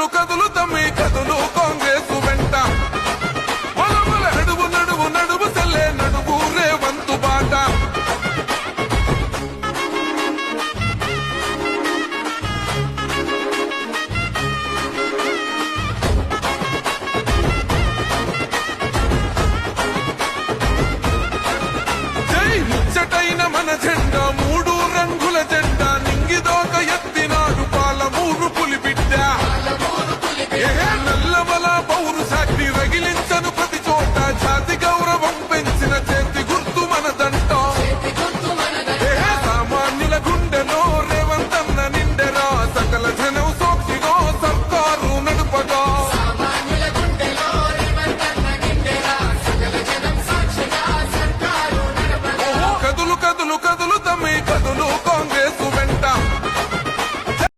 కదులు కదులు తమ్మి కదులు కాంగ్రెస్ వెంట నడువు నడువు నడువు సెల్లే నడువు రేవంతు బాట జై ముచ్చటైన మన జెండా మూడు రంగుల జెండా నింగిదోక ఎత్తినాడు పాలమూరు పులిబిడ్డ నల్లవల పౌరు సాటి రగిలించను ప్రతి చోట జాతి గౌరవం పెంచిన చేతి గుర్తు మనదంట సామాన్యుల గుండెలో రేవంతన్న నిండెరా సకల జనం సాక్షిగా సర్కారు నడుపగా కదులు కదులు కదులు